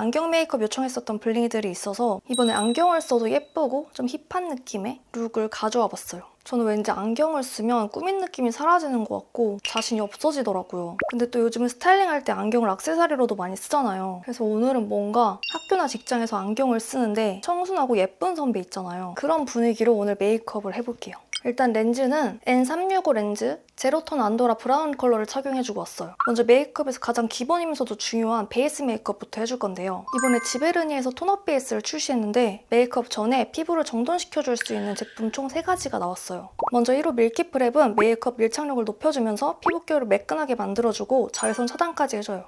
안경 메이크업 요청했었던 블링이들이 있어서 이번에 안경을 써도 예쁘고 좀 힙한 느낌의 룩을 가져와 봤어요. 저는 왠지 안경을 쓰면 꾸민 느낌이 사라지는 것 같고 자신이 없어지더라고요. 근데 또 요즘은 스타일링할 때 안경을 액세서리로도 많이 쓰잖아요. 그래서 오늘은 뭔가 학교나 직장에서 안경을 쓰는데 청순하고 예쁜 선배 있잖아요. 그런 분위기로 오늘 메이크업을 해볼게요. 일단 렌즈는 N365 렌즈 제로톤 안도라 브라운 컬러를 착용해주고 왔어요. 먼저 메이크업에서 가장 기본이면서도 중요한 베이스 메이크업부터 해줄 건데요. 이번에 지베르니에서 톤업 베이스를 출시했는데 메이크업 전에 피부를 정돈시켜줄 수 있는 제품 총 3가지가 나왔어요. 먼저 1호 밀키 프랩은 메이크업 밀착력을 높여주면서 피부결을 매끈하게 만들어주고 자외선 차단까지 해줘요.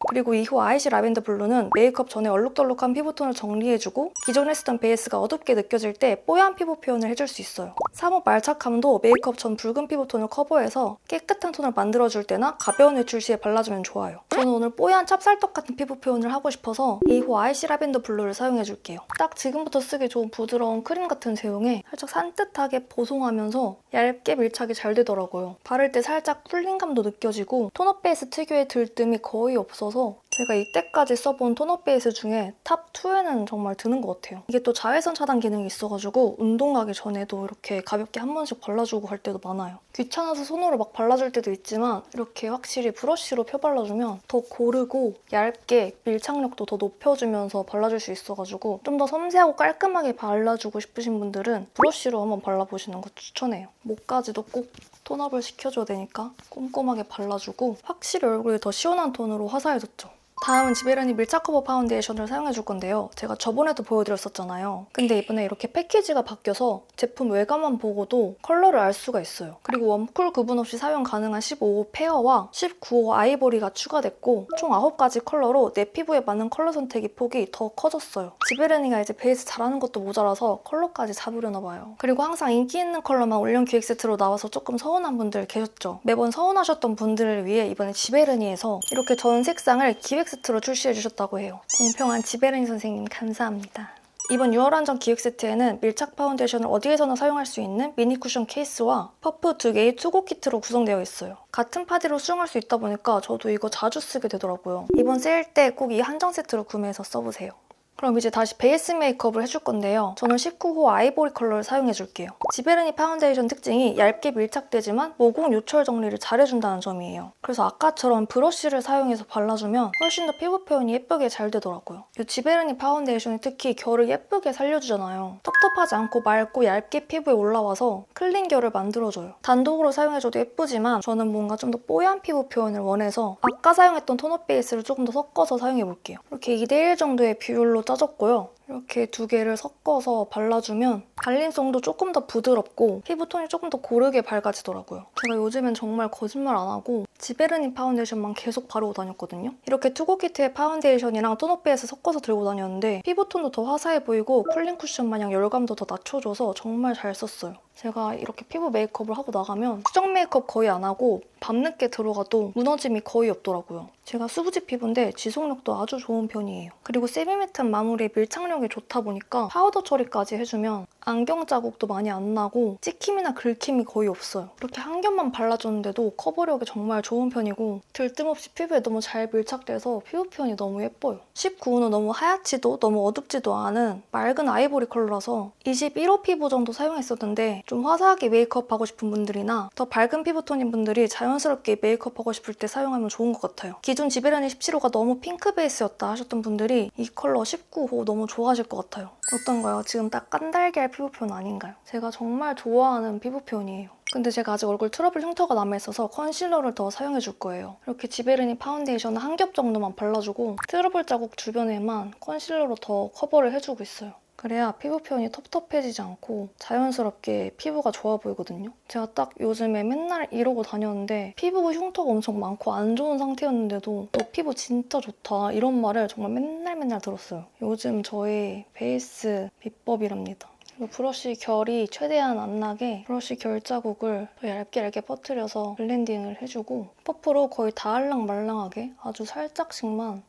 그리고 2호 아이시 라벤더 블루는 메이크업 전에 얼룩덜룩한 피부톤을 정리해주고 기존에 쓰던 베이스가 어둡게 느껴질 때 뽀얀 피부 표현을 해줄 수 있어요. 3호 말착함도 메이크업 전 붉은 피부톤을 커버해서 깨끗한 톤을 만들어줄 때나 가벼운 외출 시에 발라주면 좋아요. 저는 오늘 뽀얀 찹쌀떡 같은 피부 표현을 하고 싶어서 2호 아이시 라벤더 블루를 사용해줄게요. 딱 지금부터 쓰기 좋은 부드러운 크림 같은 제형에 살짝 산뜻하게 보송하면서 얇게 밀착이 잘 되더라고요. 바를 때 살짝 쿨링감도 느껴지고 톤업 베이스 특유의 들뜸이 거의 없어서 제가 이때까지 써본 톤업 베이스 중에 탑2에는 정말 드는 것 같아요. 이게 또 자외선 차단 기능이 있어가지고 운동 가기 전에도 이렇게 가볍게 한 번씩 발라주고 갈 때도 많아요. 귀찮아서 손으로 막 발라줄 때도 있지만 이렇게 확실히 브러쉬로 펴발라주면 더 고르고 얇게 밀착력도 더 높여주면서 발라줄 수 있어가지고 좀 더 섬세하고 깔끔하게 발라주고 싶으신 분들은 브러쉬로 한번 발라보시는 거 추천해요. 목까지도 꼭 톤업을 시켜줘야 되니까 꼼꼼하게 발라주고 확실히 얼굴이 더 시원한 톤으로 화사해졌죠. 다음은 지베르니 밀착 커버 파운데이션을 사용해줄 건데요. 제가 저번에도 보여드렸었잖아요. 근데 이번에 이렇게 패키지가 바뀌어서 제품 외관만 보고도 컬러를 알 수가 있어요. 그리고 웜쿨 구분 없이 사용 가능한 15호 페어와 19호 아이보리가 추가됐고 총 9가지 컬러로 내 피부에 맞는 컬러 선택이 폭이 더 커졌어요. 지베르니가 이제 베이스 잘하는 것도 모자라서 컬러까지 잡으려나 봐요. 그리고 항상 인기 있는 컬러만 올영 기획 세트로 나와서 조금 서운한 분들 계셨죠. 매번 서운하셨던 분들을 위해 이번에 지베르니에서 이렇게 전 색상을 기획 세트로 출시해주셨다고 해요. 공평한 지베르니 선생님 감사합니다. 이번 6월 한정 기획 세트에는 밀착 파운데이션을 어디에서나 사용할 수 있는 미니 쿠션 케이스와 퍼프 2개의 투고 키트로 구성되어 있어요. 같은 파디로 수정할 수 있다 보니까 저도 이거 자주 쓰게 되더라고요. 이번 세일 때 꼭 이 한정 세트로 구매해서 써보세요. 그럼 이제 다시 베이스 메이크업을 해줄 건데요. 저는 19호 아이보리 컬러를 사용해줄게요. 지베르니 파운데이션 특징이 얇게 밀착되지만 모공 요철 정리를 잘해준다는 점이에요. 그래서 아까처럼 브러쉬를 사용해서 발라주면 훨씬 더 피부 표현이 예쁘게 잘 되더라고요. 이 지베르니 파운데이션이 특히 결을 예쁘게 살려주잖아요. 텁텁하지 않고 맑고 얇게 피부에 올라와서 클린 결을 만들어줘요. 단독으로 사용해줘도 예쁘지만 저는 뭔가 좀 더 뽀얀 피부 표현을 원해서 아까 사용했던 톤업 베이스를 조금 더 섞어서 사용해볼게요. 이렇게 2대1 정도의 비율로 짜줬고요. 이렇게 2개를 섞어서 발라주면 발림성도 조금 더 부드럽고 피부톤이 조금 더 고르게 밝아지더라고요. 제가 요즘엔 정말 거짓말 안 하고 지베르니 파운데이션만 계속 바르고 다녔거든요. 이렇게 투고 키트의 파운데이션이랑 톤업 베이스 섞어서 들고 다녔는데 피부톤도 더 화사해 보이고 쿨링 쿠션 마냥 열감도 더 낮춰줘서 정말 잘 썼어요. 제가 이렇게 피부 메이크업을 하고 나가면 수정 메이크업 거의 안 하고 밤늦게 들어가도 무너짐이 거의 없더라고요. 제가 수부지 피부인데 지속력도 아주 좋은 편이에요. 그리고 세미매트한 마무리에 밀착력이 좋다 보니까 파우더 처리까지 해주면 안경 자국도 많이 안 나고 찍힘이나 긁힘이 거의 없어요. 이렇게 한 겹만 발라줬는데도 커버력이 정말 좋은 편이고 들뜸 없이 피부에 너무 잘 밀착돼서 피부 표현이 너무 예뻐요. 19호는 너무 하얗지도 너무 어둡지도 않은 맑은 아이보리 컬러라서 21호 피부 정도 사용했었는데 좀 화사하게 메이크업하고 싶은 분들이나 더 밝은 피부톤인 분들이 자연스럽게 메이크업하고 싶을 때 사용하면 좋은 것 같아요. 기존 지베르니 17호가 너무 핑크 베이스였다 하셨던 분들이 이 컬러 19호 너무 좋아하실 것 같아요. 어떤가요? 지금 딱 깐달걀 피부 표현 아닌가요? 제가 정말 좋아하는 피부 표현이에요. 근데 제가 아직 얼굴 트러블 흉터가 남아있어서 컨실러를 더 사용해줄 거예요. 이렇게 지베르니 파운데이션을 한 겹 정도만 발라주고 트러블 자국 주변에만 컨실러로 더 커버를 해주고 있어요. 그래야 피부 표현이 텁텁해지지 않고 자연스럽게 피부가 좋아 보이거든요. 제가 딱 요즘에 맨날 이러고 다녔는데 피부 흉터가 엄청 많고 안 좋은 상태였는데도 너 피부 진짜 좋다 이런 말을 정말 맨날 들었어요. 요즘 저의 베이스 비법이랍니다. 그리고 브러쉬 결이 최대한 안 나게 브러쉬 결 자국을 더 얇게 퍼뜨려서 블렌딩을 해주고 퍼프로 거의 다 알랑말랑하게 아주 살짝씩만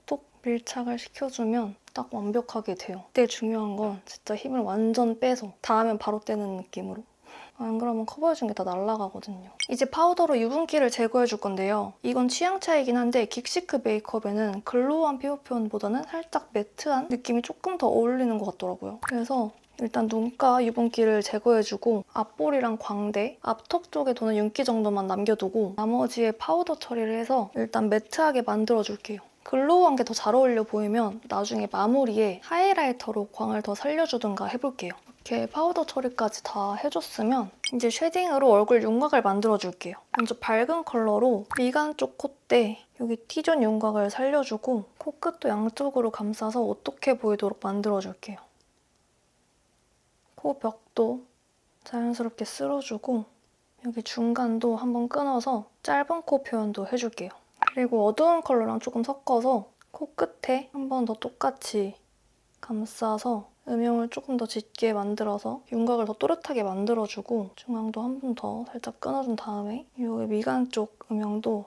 톡톡 밀착을 시켜주면 딱 완벽하게 돼요. 그때 중요한 건 진짜 힘을 완전 빼서 닿으면 바로 떼는 느낌으로 안 그러면 커버해준 게 다 날아가거든요. 이제 파우더로 유분기를 제거해줄 건데요. 이건 취향 차이긴 한데 긱시크 메이크업에는 글로우한 피부 표현보다는 살짝 매트한 느낌이 조금 더 어울리는 것 같더라고요. 그래서 일단 눈가 유분기를 제거해주고 앞볼이랑 광대, 앞턱 쪽에 도는 윤기 정도만 남겨두고 나머지에 파우더 처리를 해서 일단 매트하게 만들어줄게요. 글로우한 게 더 잘 어울려 보이면 나중에 마무리에 하이라이터로 광을 더 살려주든가 해볼게요. 이렇게 파우더 처리까지 다 해줬으면 이제 쉐딩으로 얼굴 윤곽을 만들어줄게요. 먼저 밝은 컬러로 미간 쪽 콧대 여기 T존 윤곽을 살려주고 코끝도 양쪽으로 감싸서 오똑해 보이도록 만들어줄게요. 코 벽도 자연스럽게 쓸어주고 여기 중간도 한번 끊어서 짧은 코 표현도 해줄게요. 그리고 어두운 컬러랑 조금 섞어서 코끝에 한 번 더 똑같이 감싸서 음영을 조금 더 짙게 만들어서 윤곽을 더 또렷하게 만들어주고 중앙도 한 번 더 살짝 끊어준 다음에 여기 미간 쪽 음영도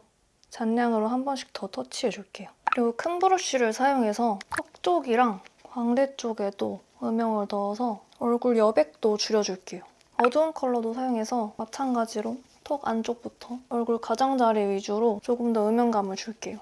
잔량으로 한 번씩 더 터치해줄게요. 그리고 큰 브러쉬를 사용해서 턱 쪽이랑 광대 쪽에도 음영을 넣어서 얼굴 여백도 줄여줄게요. 어두운 컬러도 사용해서 마찬가지로 턱 안쪽부터 얼굴 가장자리 위주로 조금 더 음영감을 줄게요.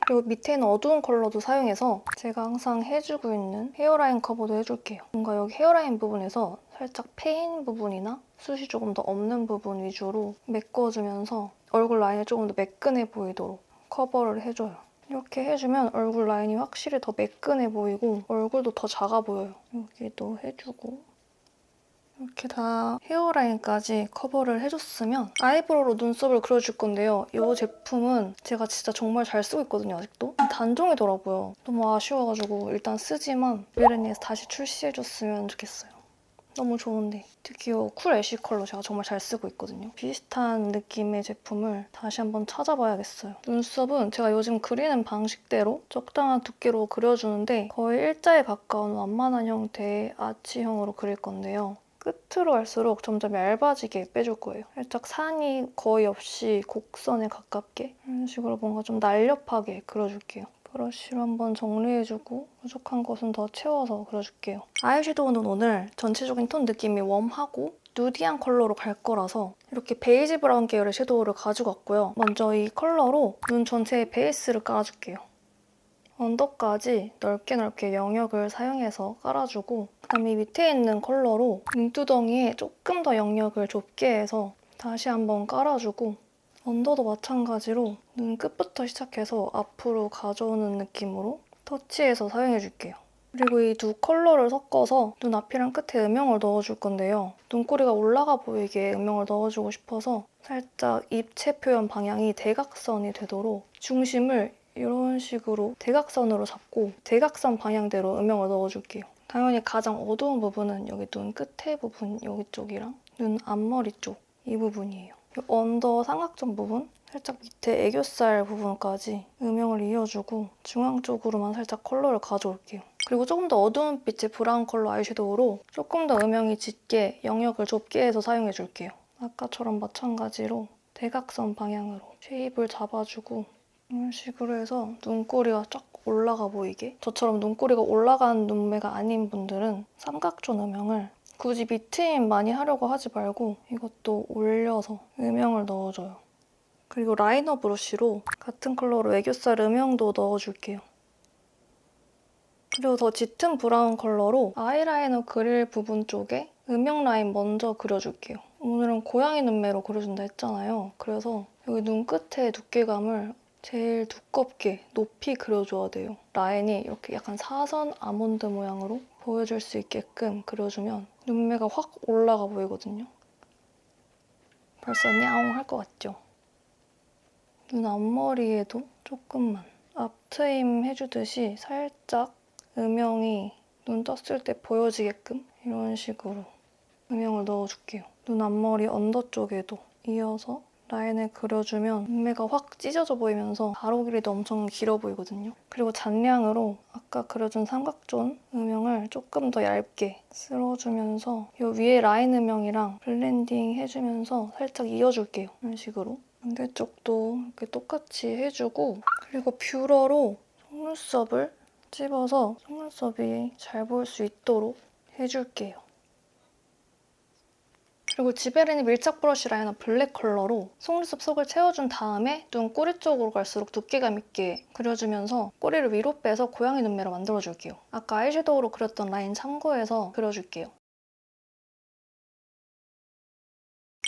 그리고 밑에는 어두운 컬러도 사용해서 제가 항상 해주고 있는 헤어라인 커버도 해줄게요. 뭔가 여기 헤어라인 부분에서 살짝 패인 부분이나 숱이 조금 더 없는 부분 위주로 메꿔주면서 얼굴 라인이 조금 더 매끈해 보이도록 커버를 해줘요. 이렇게 해주면 얼굴 라인이 확실히 더 매끈해 보이고 얼굴도 더 작아 보여요. 여기도 해주고 이렇게 다 헤어라인까지 커버를 해줬으면 아이브로우로 눈썹을 그려줄 건데요. 이 제품은 제가 진짜 정말 잘 쓰고 있거든요, 아직도. 단종이더라고요. 너무 아쉬워가지고 일단 쓰지만 미래니에서 다시 출시해줬으면 좋겠어요. 너무 좋은데 특히 이 쿨 애쉬 컬러 제가 정말 잘 쓰고 있거든요. 비슷한 느낌의 제품을 다시 한번 찾아봐야겠어요. 눈썹은 제가 요즘 그리는 방식대로 적당한 두께로 그려주는데 거의 일자에 가까운 완만한 형태의 아치형으로 그릴 건데요. 끝으로 갈수록 점점 얇아지게 빼줄 거예요. 살짝 산이 거의 없이 곡선에 가깝게 이런 식으로 뭔가 좀 날렵하게 그려줄게요. 브러쉬로 한번 정리해주고 부족한 곳은 더 채워서 그려줄게요. 아이섀도우는 오늘 전체적인 톤 느낌이 웜하고 누디한 컬러로 갈 거라서 이렇게 베이지 브라운 계열의 섀도우를 가지고 왔고요. 먼저 이 컬러로 눈 전체에 베이스를 깔아줄게요. 언더까지 넓게 영역을 사용해서 깔아주고 그다음에 밑에 있는 컬러로 눈두덩이에 조금 더 영역을 좁게 해서 다시 한번 깔아주고 언더도 마찬가지로 눈 끝부터 시작해서 앞으로 가져오는 느낌으로 터치해서 사용해줄게요. 그리고 이 두 컬러를 섞어서 눈 앞이랑 끝에 음영을 넣어줄 건데요. 눈꼬리가 올라가 보이게 음영을 넣어주고 싶어서 살짝 입체 표현 방향이 대각선이 되도록 중심을 이런 식으로 대각선으로 잡고 대각선 방향대로 음영을 넣어줄게요. 당연히 가장 어두운 부분은 여기 눈 끝에 부분 여기 쪽이랑 눈 앞머리 쪽 이 부분이에요. 이 언더 삼각존 부분 살짝 밑에 애교살 부분까지 음영을 이어주고 중앙 쪽으로만 살짝 컬러를 가져올게요. 그리고 조금 더 어두운 빛의 브라운 컬러 아이섀도우로 조금 더 음영이 짙게 영역을 좁게 해서 사용해줄게요. 아까처럼 마찬가지로 대각선 방향으로 쉐입을 잡아주고 이런 식으로 해서 눈꼬리가 쫙 올라가 보이게 저처럼 눈꼬리가 올라간 눈매가 아닌 분들은 삼각존 음영을 굳이 밑트임 많이 하려고 하지 말고 이것도 올려서 음영을 넣어줘요. 그리고 라이너 브러쉬로 같은 컬러로 애교살 음영도 넣어줄게요. 그리고 더 짙은 브라운 컬러로 아이라이너 그릴 부분 쪽에 음영 라인 먼저 그려줄게요. 오늘은 고양이 눈매로 그려준다 했잖아요. 그래서 여기 눈끝의 두께감을 제일 두껍게 높이 그려줘야 돼요. 라인이 이렇게 약간 사선 아몬드 모양으로 보여줄 수 있게끔 그려주면 눈매가 확 올라가 보이거든요. 벌써 냐옹 할 것 같죠? 눈 앞머리에도 조금만 앞트임 해주듯이 살짝 음영이 눈 떴을 때 보여지게끔 이런 식으로 음영을 넣어줄게요. 눈 앞머리 언더 쪽에도 이어서 라인을 그려주면 눈매가 확 찢어져 보이면서 가로 길이도 엄청 길어 보이거든요. 그리고 잔량으로 아까 그려준 삼각존 음영을 조금 더 얇게 쓸어주면서 이 위에 라인 음영이랑 블렌딩 해주면서 살짝 이어줄게요. 이런 식으로. 반대쪽도 이렇게 똑같이 해주고 그리고 뷰러로 속눈썹을 찝어서 속눈썹이 잘 보일 수 있도록 해줄게요. 그리고 지베르니 밀착 브러쉬 라이너 블랙 컬러로 속눈썹 속을 채워준 다음에 눈 꼬리 쪽으로 갈수록 두께감 있게 그려주면서 꼬리를 위로 빼서 고양이 눈매로 만들어줄게요. 아까 아이섀도우로 그렸던 라인 참고해서 그려줄게요.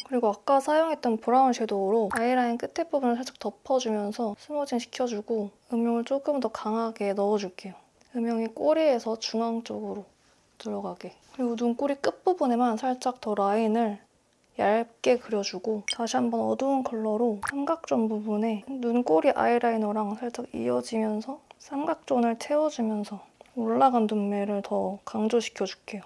그리고 아까 사용했던 브라운 섀도우로 아이라인 끝에 부분을 살짝 덮어주면서 스머징 시켜주고 음영을 조금 더 강하게 넣어줄게요. 음영이 꼬리에서 중앙 쪽으로 들어가게. 그리고 눈꼬리 끝부분에만 살짝 더 라인을 얇게 그려주고 다시 한번 어두운 컬러로 삼각존 부분에 눈꼬리 아이라이너랑 살짝 이어지면서 삼각존을 채워주면서 올라간 눈매를 더 강조시켜줄게요.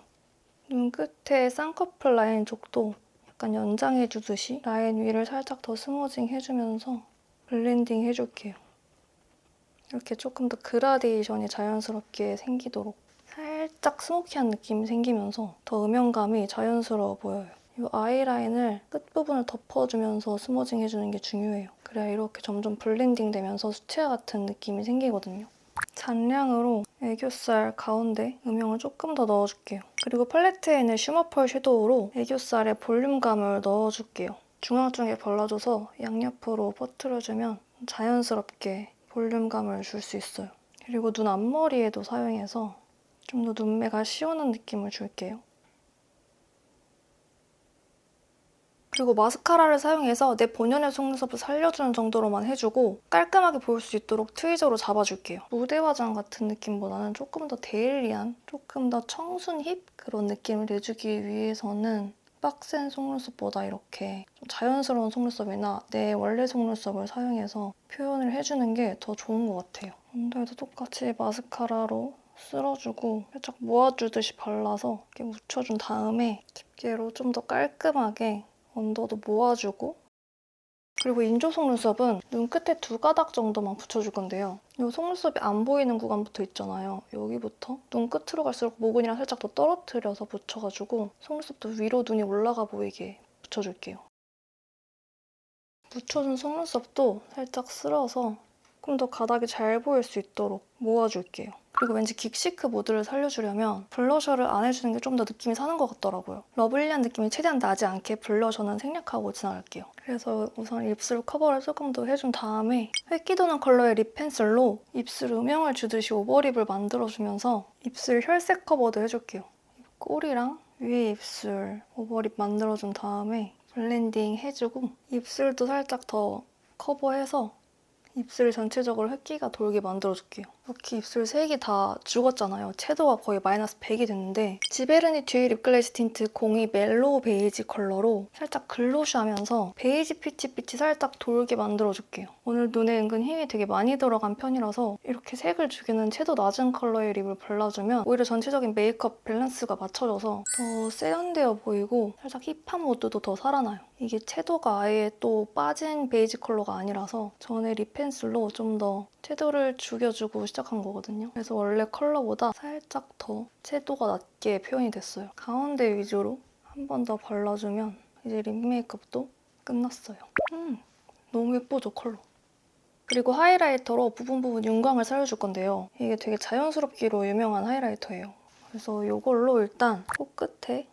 눈 끝에 쌍꺼풀 라인 쪽도 약간 연장해주듯이 라인 위를 살짝 더 스머징 해주면서 블렌딩 해줄게요. 이렇게 조금 더 그라데이션이 자연스럽게 생기도록 살짝 스모키한 느낌이 생기면서 더 음영감이 자연스러워 보여요. 이 아이라인을 끝부분을 덮어주면서 스머징 해주는 게 중요해요. 그래야 이렇게 점점 블렌딩 되면서 수채화 같은 느낌이 생기거든요. 잔량으로 애교살 가운데 음영을 조금 더 넣어줄게요. 그리고 팔레트에 있는 쉬머펄 섀도우로 애교살에 볼륨감을 넣어줄게요. 중앙 쪽에 발라줘서 양옆으로 퍼트려주면 자연스럽게 볼륨감을 줄 수 있어요. 그리고 눈 앞머리에도 사용해서 좀 더 눈매가 시원한 느낌을 줄게요. 그리고 마스카라를 사용해서 내 본연의 속눈썹을 살려주는 정도로만 해주고 깔끔하게 보일 수 있도록 트위저로 잡아줄게요. 무대 화장 같은 느낌보다는 조금 더 데일리한, 조금 더 청순 힙? 그런 느낌을 내주기 위해서는 빡센 속눈썹보다 이렇게 좀 자연스러운 속눈썹이나 내 원래 속눈썹을 사용해서 표현을 해주는 게 더 좋은 것 같아요. 언더에도 똑같이 마스카라로 쓸어주고 살짝 모아주듯이 발라서 이렇게 묻혀준 다음에 집게로 좀 더 깔끔하게 언더도 모아주고 그리고 인조 속눈썹은 눈 끝에 2가닥 정도만 붙여줄 건데요. 이 속눈썹이 안 보이는 구간부터 있잖아요. 여기부터 눈 끝으로 갈수록 모근이랑 살짝 더 떨어뜨려서 붙여가지고 속눈썹도 위로 눈이 올라가 보이게 붙여줄게요. 붙여준 속눈썹도 살짝 쓸어서 조금 더 가닥이 잘 보일 수 있도록 모아줄게요. 그리고 왠지 긱시크 모드를 살려주려면 블러셔를 안 해주는 게 좀 더 느낌이 사는 것 같더라고요. 러블리한 느낌이 최대한 나지 않게 블러셔는 생략하고 지나갈게요. 그래서 우선 입술 커버를 조금 더 해준 다음에 획기도는 컬러의 립 펜슬로 입술 음영을 주듯이 오버립을 만들어주면서 입술 혈색 커버도 해줄게요. 꼬리랑 위에 입술 오버립 만들어준 다음에 블렌딩 해주고 입술도 살짝 더 커버해서 입술 전체적으로 획기가 돌게 만들어줄게요. 이렇게 입술 색이 다 죽었잖아요. 채도가 거의 마이너스 100이 됐는데 지베르니 듀이 립글래시 틴트 02 멜로우 베이지 컬러로 살짝 글로시하면서 베이지 피치빛이 살짝 돌게 만들어줄게요. 오늘 눈에 은근 힘이 되게 많이 들어간 편이라서 이렇게 색을 주기는 채도 낮은 컬러의 립을 발라주면 오히려 전체적인 메이크업 밸런스가 맞춰져서 더 세련되어 보이고 살짝 힙한 모드도 더 살아나요. 이게 채도가 아예 또 빠진 베이지 컬러가 아니라서 전에 립 펜슬로 좀 더 채도를 죽여주고 시작한 거거든요. 그래서 원래 컬러보다 살짝 더 채도가 낮게 표현이 됐어요. 가운데 위주로 한 번 더 발라주면 이제 립 메이크업도 끝났어요. 너무 예쁘죠, 컬러? 그리고 하이라이터로 부분 윤광을 살려줄 건데요. 이게 되게 자연스럽기로 유명한 하이라이터예요. 그래서 이걸로 일단 코끝에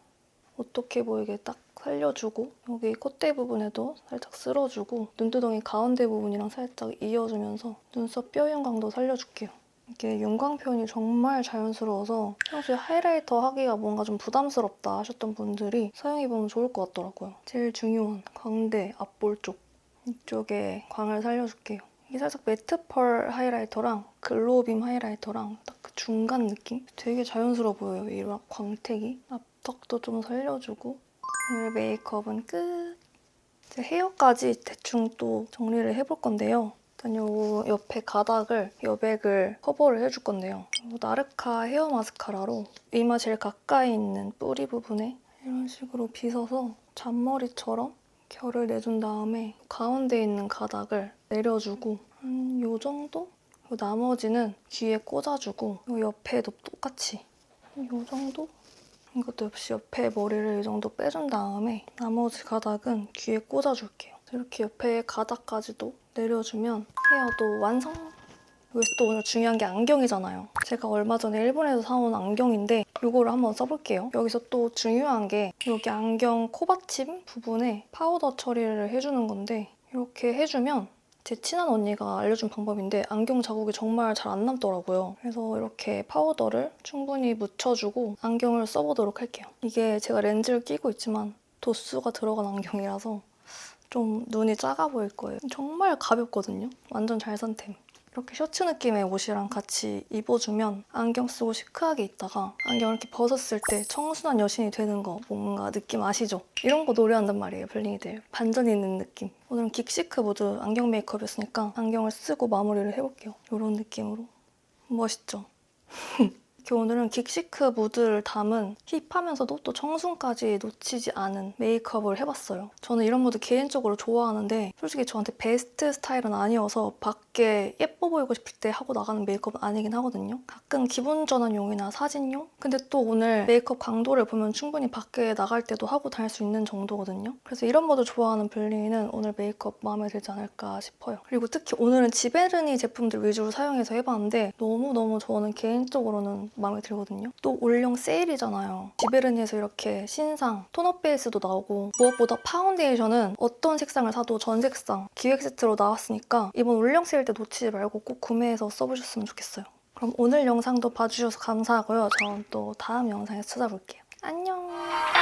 어떻게 보이게 딱 살려주고 여기 콧대 부분에도 살짝 쓸어주고 눈두덩이 가운데 부분이랑 살짝 이어주면서 눈썹 뼈 윤광도 살려줄게요. 이게 윤광 표현이 정말 자연스러워서 평소에 하이라이터 하기가 뭔가 좀 부담스럽다 하셨던 분들이 사용해보면 좋을 것 같더라고요. 제일 중요한 광대 앞볼 쪽 이쪽에 광을 살려줄게요. 이게 살짝 매트 펄 하이라이터랑 글로우빔 하이라이터랑 딱 그 중간 느낌? 되게 자연스러워 보여요, 이 광택이. 앞턱도 좀 살려주고 오늘 메이크업은 끝! 이제 헤어까지 대충 또 정리를 해볼 건데요. 일단 요 옆에 가닥을, 여백을 커버를 해줄 건데요. 나르카 헤어 마스카라로 이마 제일 가까이 있는 뿌리 부분에 이런 식으로 빗어서 잔머리처럼 결을 내준 다음에 가운데 있는 가닥을 내려주고 한 요 정도? 나머지는 귀에 꽂아주고 요 옆에도 똑같이 요 정도? 이것도 역시 옆에 머리를 이 정도 빼준 다음에 나머지 가닥은 귀에 꽂아줄게요. 이렇게 옆에 가닥까지도 내려주면 헤어도 완성! 여기서 또 오늘 중요한 게 안경이잖아요. 제가 얼마 전에 일본에서 사온 안경인데 이거를 한번 써볼게요. 여기서 또 중요한 게 여기 안경 코받침 부분에 파우더 처리를 해주는 건데 이렇게 해주면 제 친한 언니가 알려준 방법인데 안경 자국이 정말 잘 안 남더라고요. 그래서 이렇게 파우더를 충분히 묻혀주고 안경을 써보도록 할게요. 이게 제가 렌즈를 끼고 있지만 도수가 들어간 안경이라서 좀 눈이 작아 보일 거예요. 정말 가볍거든요. 완전 잘 산 템. 이렇게 셔츠 느낌의 옷이랑 같이 입어주면 안경 쓰고 시크하게 있다가 안경을 이렇게 벗었을 때 청순한 여신이 되는 거 뭔가 느낌 아시죠? 이런 거 노래한단 말이에요, 블링이들. 반전이 있는 느낌. 오늘은 긱시크 모드 안경 메이크업이었으니까 안경을 쓰고 마무리를 해볼게요. 이런 느낌으로. 멋있죠? 이렇게 오늘은 긱시크 무드를 담은 힙하면서도 또 청순까지 놓치지 않은 메이크업을 해봤어요. 저는 이런 무드 개인적으로 좋아하는데 솔직히 저한테 베스트 스타일은 아니어서 밖에 예뻐 보이고 싶을 때 하고 나가는 메이크업은 아니긴 하거든요. 가끔 기분 전환용이나 사진용? 근데 또 오늘 메이크업 강도를 보면 충분히 밖에 나갈 때도 하고 다닐 수 있는 정도거든요. 그래서 이런 무드 좋아하는 블링이는 오늘 메이크업 마음에 들지 않을까 싶어요. 그리고 특히 오늘은 지베르니 제품들 위주로 사용해서 해봤는데 너무너무 저는 개인적으로는 마음에 들거든요. 또 올영 세일이잖아요. 지베르니에서 이렇게 신상 톤업 베이스도 나오고 무엇보다 파운데이션은 어떤 색상을 사도 전 색상 기획 세트로 나왔으니까 이번 올영 세일 때 놓치지 말고 꼭 구매해서 써보셨으면 좋겠어요. 그럼 오늘 영상도 봐주셔서 감사하고요. 저는 또 다음 영상에서 찾아볼게요. 안녕!